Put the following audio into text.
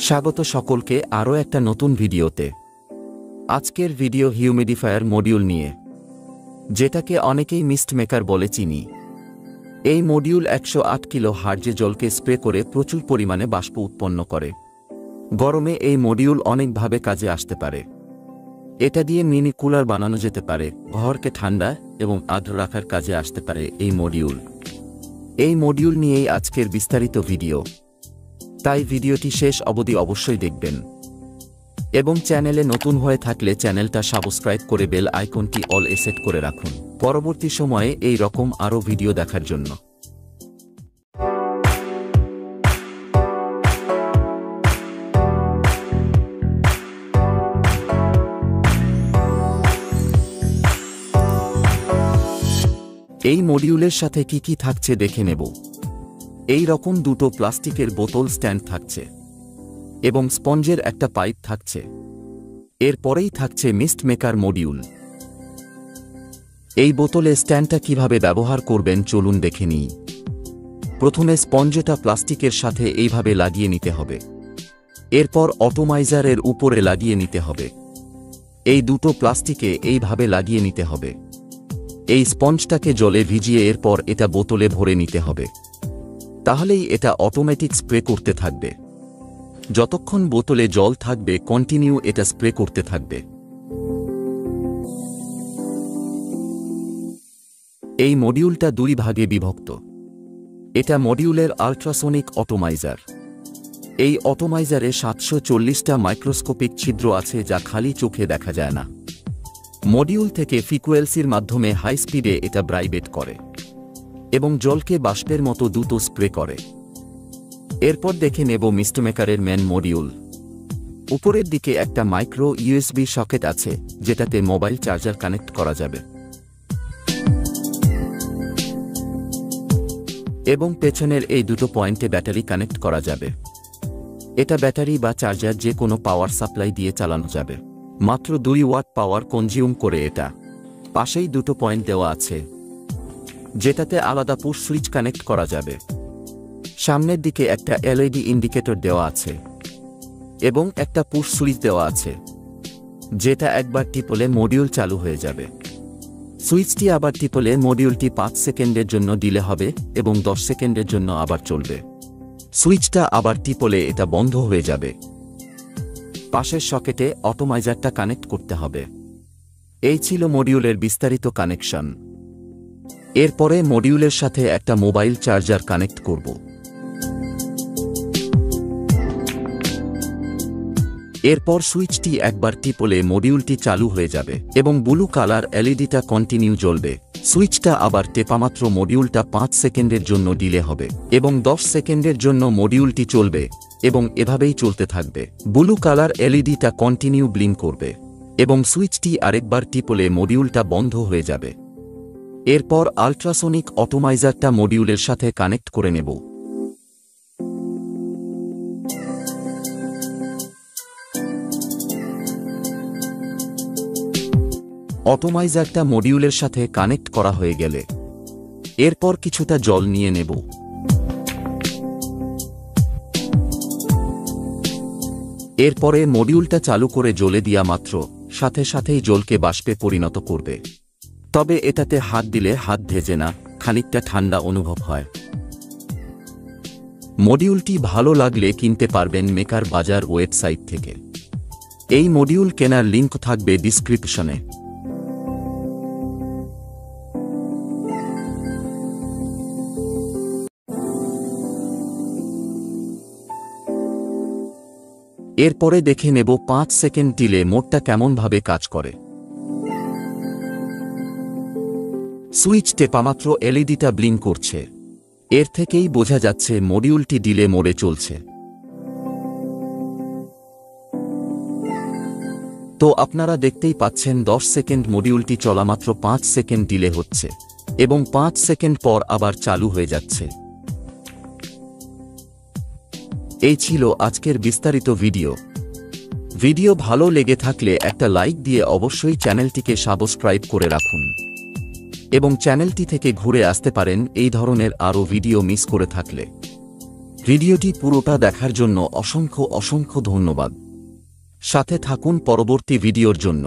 স্বাগত সকলকে আরও একটা নতুন ভিডিওতে। আজকের ভিডিও হিউমিডিফায়ার মডিউল নিয়ে, যেটাকে অনেকেই মিস্ট মেকার বলে চিনি। এই মডিউল 108 কিলো হার্জে জলকে স্প্রে করে প্রচুর পরিমাণে বাষ্প উৎপন্ন করে। গরমে এই মডিউল অনেকভাবে কাজে আসতে পারে। এটা দিয়ে মিনি কুলার বানানো যেতে পারে, ঘরকে ঠান্ডা এবং আর্দ্র রাখার কাজে আসতে পারে এই মডিউল নিয়েই আজকের বিস্তারিত ভিডিও। তাই ভিডিওটি শেষ অবধি অবশ্যই দেখবেন এবং চ্যানেলে নতুন হয়ে থাকলে চ্যানেলটা সাবস্ক্রাইব করে বেল আইকনটি অল এ সেট করে রাখুন পরবর্তী সময়ে এই রকম আরও ভিডিও দেখার জন্য। এই মডিউলের সাথে কি কি থাকছে দেখে নেব। এই রকম দুটো প্লাস্টিকের বোতল স্ট্যান্ড থাকছে এবং স্পঞ্জের একটা পাইপ থাকছে। এরপরেই থাকছে মিস্ট মেকার মডিউল। এই বোতলে স্ট্যান্ডটা কিভাবে ব্যবহার করবেন চলুন দেখে নিই। প্রথমে স্পঞ্জটা প্লাস্টিকের সাথে এইভাবে লাগিয়ে নিতে হবে। এরপর অটোমাইজারের উপরে লাগিয়ে নিতে হবে। এই দুটো প্লাস্টিকে এইভাবে লাগিয়ে নিতে হবে। এই স্পঞ্জটাকে জলে ভিজিয়ে এরপর এটা বোতলে ভরে নিতে হবে। তাহলেই এটা অটোমেটিক স্প্রে করতে থাকবে। যতক্ষণ বোতলে জল থাকবে কন্টিনিউ এটা স্প্রে করতে থাকবে। এই মডিউলটা দুই ভাগে বিভক্ত। এটা মডিউলের আল্ট্রাসোনিক অটোমাইজার। এই অটোমাইজারে 740টা মাইক্রোস্কোপিক ছিদ্র আছে যা খালি চোখে দেখা যায় না। মডিউল থেকে ফ্রিকোয়েন্সির মাধ্যমে হাই স্পিডে এটা ভাইব্রেট করে এবং জলকে বাষ্পের মতো দ্রুত স্প্রে করে। এরপর দেখে নেব মিস্ট মেকারের মেন মডিউল। উপরের দিকে একটা মাইক্রো ইউএসবি সকেট আছে যেটাতে মোবাইল চার্জার কানেক্ট করা যাবে এবং পেছনের এই দুটো পয়েন্টে ব্যাটারি কানেক্ট করা যাবে। এটা ব্যাটারি বা চার্জার যে কোনো পাওয়ার সাপ্লাই দিয়ে চালানো যাবে। মাত্র 2 ওয়াট পাওয়ার কনজিউম করে এটা। পাশেই দুটো পয়েন্ট দেওয়া আছে যেটাতে আলাদা পুশ সুইচ কানেক্ট করা যাবে। সামনের দিকে একটা এলইডি ইন্ডিকেটর দেওয়া আছে এবং একটা পুশ সুইচ দেওয়া আছে যেটা একবার টিপলে মডিউল চালু হয়ে যাবে। সুইচটি আবার টিপলে মডিউলটি 5 সেকেন্ডের জন্য ডিলে হবে এবং 10 সেকেন্ডের জন্য আবার চলবে। সুইচটা আবার টিপলে এটা বন্ধ হয়ে যাবে। পাশের সকেটে অটোমাইজারটা কানেক্ট করতে হবে। এই ছিল মডিউলের বিস্তারিত কানেকশন। এরপরে মডিউলের সাথে একটা মোবাইল চার্জার কানেক্ট করব। এরপর সুইচটি একবার টিপলে মডিউলটি চালু হয়ে যাবে এবং ব্লু কালার এলইডিটা কন্টিনিউ জ্বলবে। সুইচটা আবার টেপামাত্র মডিউলটা 5 সেকেন্ডের জন্য ডিলে হবে এবং 10 সেকেন্ডের জন্য মডিউলটি চলবে এবং এভাবেই চলতে থাকবে। ব্লু কালার এলইডিটা কন্টিনিউ ব্লিঙ্ক করবে এবং সুইচটি আরেকবার টিপলে মডিউলটা বন্ধ হয়ে যাবে। এরপর আল্ট্রাসোনিক অটোমাইজারটা মডিউলের সাথে কানেক্ট করে নেব। অটোমাইজারটা মডিউলের সাথে কানেক্ট করা হয়ে গেলে এরপর কিছুটা জল নিয়ে নেব। এরপরে মডিউলটা চালু করে জ্বলে দেওয়া মাত্র সাথে সাথেই জলকে বাষ্পে পরিণত করবে। তবে এটাতে হাত দিলে হাত ভেজে না, খানিকটা ঠান্ডা অনুভব হয়। মডিউলটি ভালো লাগলে কিনতে পারবেন মেকার বাজার ওয়েবসাইট থেকে। এই মডিউল কেনার লিংক থাকবে ডিসক্রিপশনে। এরপরে দেখে নেব 5 সেকেন্ড ডিলে মোডটা কেমনভাবে কাজ করে। সুইচ টেপামাত্র এলইডিটা ব্লিঙ্ক করছে। এর থেকেই বোঝা যাচ্ছে মডিউলটি ডিলে মোডে চলছে। তো আপনারা দেখতেই পাচ্ছেন 10 সেকেন্ড মডিউলটি চলা মাত্র 5 সেকেন্ড ডিলে হচ্ছে এবং 5 সেকেন্ড পর আবার চালু হয়ে যাচ্ছে। এই ছিল আজকের বিস্তারিত ভিডিও ভালো লেগে থাকলে একটা লাইক দিয়ে অবশ্যই চ্যানেলটিকে সাবস্ক্রাইব করে রাখুন এবং চ্যানেলটি থেকে ঘুরে আসতে পারেন এই ধরনের আরও ভিডিও মিস করে থাকলে। ভিডিওটি পুরোটা দেখার জন্য অসংখ্য ধন্যবাদ। সাথে থাকুন পরবর্তী ভিডিওর জন্য।